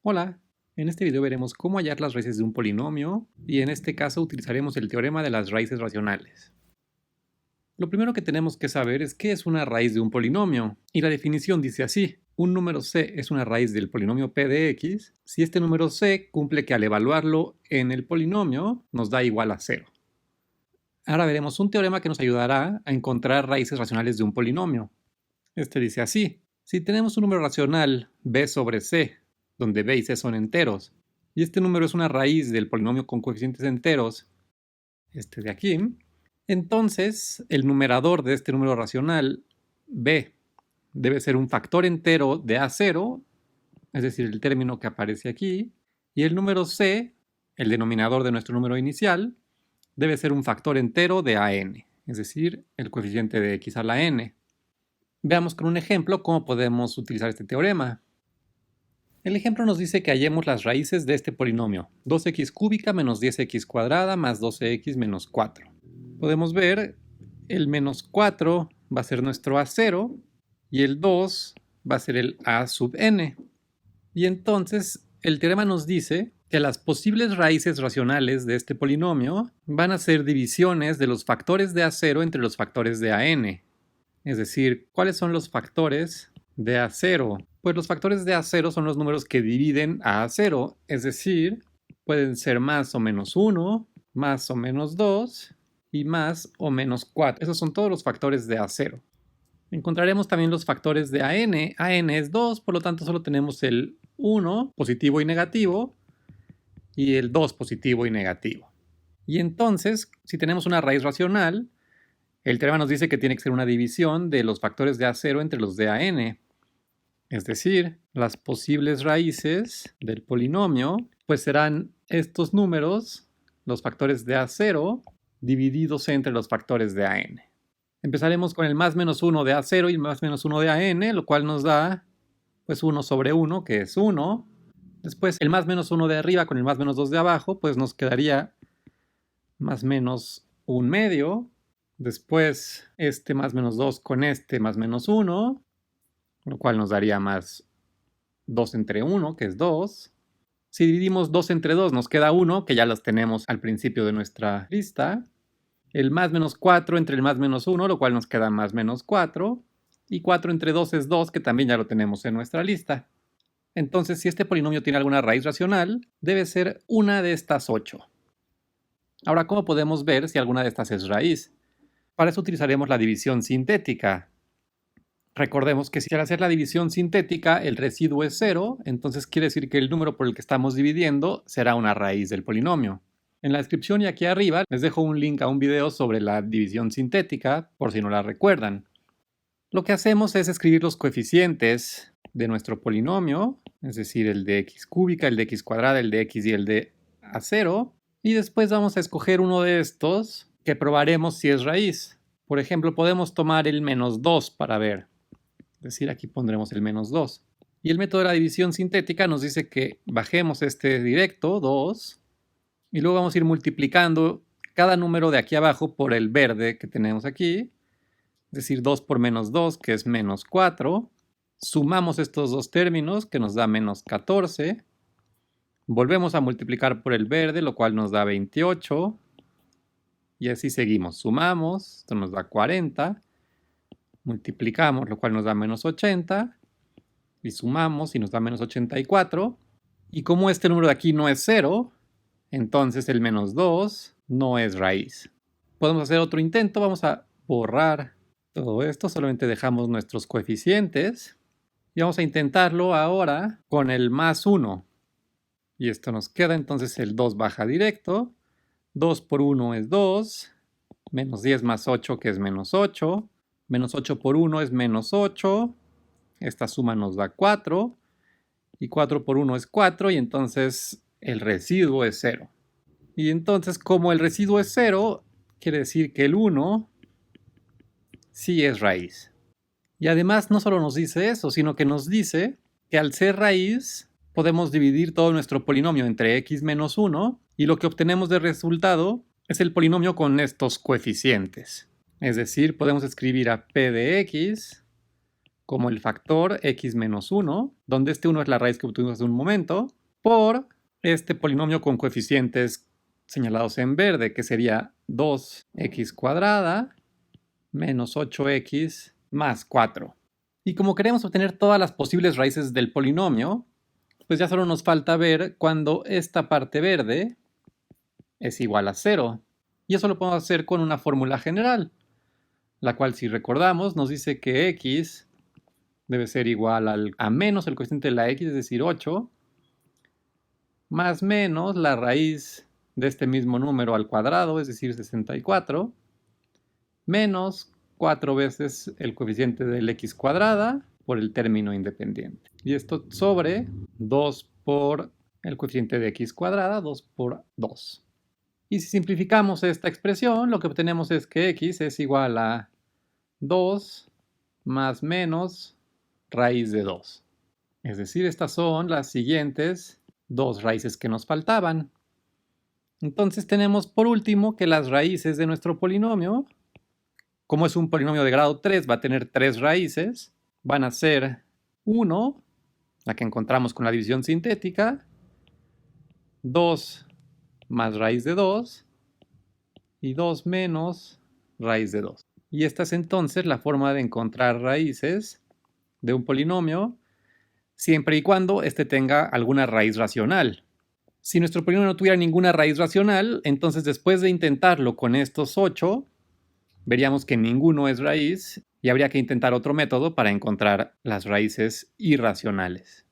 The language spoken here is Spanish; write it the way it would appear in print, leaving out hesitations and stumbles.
Hola, en este video veremos cómo hallar las raíces de un polinomio y en este caso utilizaremos el teorema de las raíces racionales. Lo primero que tenemos que saber es qué es una raíz de un polinomio y la definición dice así: un número c es una raíz del polinomio p de x si este número c cumple que al evaluarlo en el polinomio nos da igual a 0. Ahora veremos un teorema que nos ayudará a encontrar raíces racionales de un polinomio. Este dice así: si tenemos un número racional b sobre c, donde b y c son enteros, y este número es una raíz del polinomio con coeficientes enteros, este de aquí, entonces el numerador de este número racional, b, debe ser un factor entero de a0, es decir, el término que aparece aquí, y el número c, el denominador de nuestro número inicial, debe ser un factor entero de an, es decir, el coeficiente de x a la n. Veamos con un ejemplo cómo podemos utilizar este teorema. El ejemplo nos dice que hallemos las raíces de este polinomio, 2x cúbica menos 10x cuadrada más 12x menos 4. Podemos ver, el menos 4 va a ser nuestro a0 y el 2 va a ser el a sub n. Y entonces el teorema nos dice que las posibles raíces racionales de este polinomio van a ser divisiones de los factores de a0 entre los factores de an. Es decir, ¿cuáles son los factores de a0? Pues los factores de a0 son los números que dividen a a0, es decir, pueden ser más o menos 1, más o menos 2 y más o menos 4. Esos son todos los factores de a0. Encontraremos también los factores de an. an es 2, por lo tanto solo tenemos el 1 positivo y negativo y el 2 positivo y negativo. Y entonces, si tenemos una raíz racional, el teorema nos dice que tiene que ser una división de los factores de a0 entre los de an. Es decir, las posibles raíces del polinomio pues serán estos números, los factores de a0, divididos entre los factores de an. Empezaremos con el más menos 1 de a0 y el más menos 1 de an, lo cual nos da pues 1 sobre 1, que es 1. Después el más menos 1 de arriba con el más menos 2 de abajo, pues nos quedaría más menos 1 medio. Después este más menos 2 con este más menos 1, lo cual nos daría más 2 entre 1, que es 2. Si dividimos 2 entre 2 nos queda 1, que ya los tenemos al principio de nuestra lista. El más menos 4 entre el más menos 1, lo cual nos queda más menos 4. Y 4 entre 2 es 2, que también ya lo tenemos en nuestra lista. Entonces, si este polinomio tiene alguna raíz racional, debe ser una de estas 8. Ahora, ¿cómo podemos ver si alguna de estas es raíz? Para eso utilizaremos la división sintética. Recordemos que si al hacer la división sintética el residuo es 0, entonces quiere decir que el número por el que estamos dividiendo será una raíz del polinomio. En la descripción y aquí arriba les dejo un link a un video sobre la división sintética, por si no la recuerdan. Lo que hacemos es escribir los coeficientes de nuestro polinomio, es decir, el de x cúbica, el de x cuadrada, el de x y el de a0, y después vamos a escoger uno de estos que probaremos si es raíz. Por ejemplo, podemos tomar el menos 2 para ver. Es decir, aquí pondremos el menos 2. Y el método de la división sintética nos dice que bajemos este directo, 2, y luego vamos a ir multiplicando cada número de aquí abajo por el verde que tenemos aquí, es decir, 2 por menos 2, que es menos 4. Sumamos estos dos términos, que nos da menos 14. Volvemos a multiplicar por el verde, lo cual nos da 28. Y así seguimos. Sumamos, esto nos da 40. Multiplicamos, lo cual nos da menos 80. Y sumamos y nos da menos 84. Y como este número de aquí no es 0, entonces el menos 2 no es raíz. Podemos hacer otro intento. Vamos a borrar todo esto. Solamente dejamos nuestros coeficientes. Y vamos a intentarlo ahora con el más 1. Y esto nos queda, entonces el 2 baja directo. 2 por 1 es 2. Menos 10 más 8, que es menos 8. Menos 8 por 1 es menos 8. Esta suma nos da 4. Y 4 por 1 es 4. Y entonces el residuo es 0. Y entonces, como el residuo es 0, quiere decir que el 1 sí es raíz. Y además no solo nos dice eso, sino que nos dice que al ser raíz podemos dividir todo nuestro polinomio entre x menos 1 y lo que obtenemos de resultado es el polinomio con estos coeficientes. Es decir, podemos escribir a p de x como el factor x menos 1, donde este 1 es la raíz que obtuvimos hace un momento, por este polinomio con coeficientes señalados en verde, que sería 2x cuadrada menos 8x más 4. Y como queremos obtener todas las posibles raíces del polinomio, pues ya solo nos falta ver cuando esta parte verde es igual a 0. Y eso lo podemos hacer con una fórmula general, la cual, si recordamos, nos dice que x debe ser igual a menos el coeficiente de la x, es decir, 8, más menos la raíz de este mismo número al cuadrado, es decir, 64, menos 4 veces el coeficiente del x cuadrada por el término independiente. Y esto sobre 2 por el coeficiente de x cuadrada, 2 por 2. Y si simplificamos esta expresión, lo que obtenemos es que x es igual a 2 más menos raíz de 2. Es decir, estas son las siguientes dos raíces que nos faltaban. Entonces tenemos por último que las raíces de nuestro polinomio, como es un polinomio de grado 3, va a tener 3 raíces, van a ser 1, la que encontramos con la división sintética, 2 más raíz de 2 y 2 menos raíz de 2. Y esta es entonces la forma de encontrar raíces de un polinomio siempre y cuando éste tenga alguna raíz racional. Si nuestro polinomio no tuviera ninguna raíz racional, entonces después de intentarlo con estos 8, veríamos que ninguno es raíz y habría que intentar otro método para encontrar las raíces irracionales.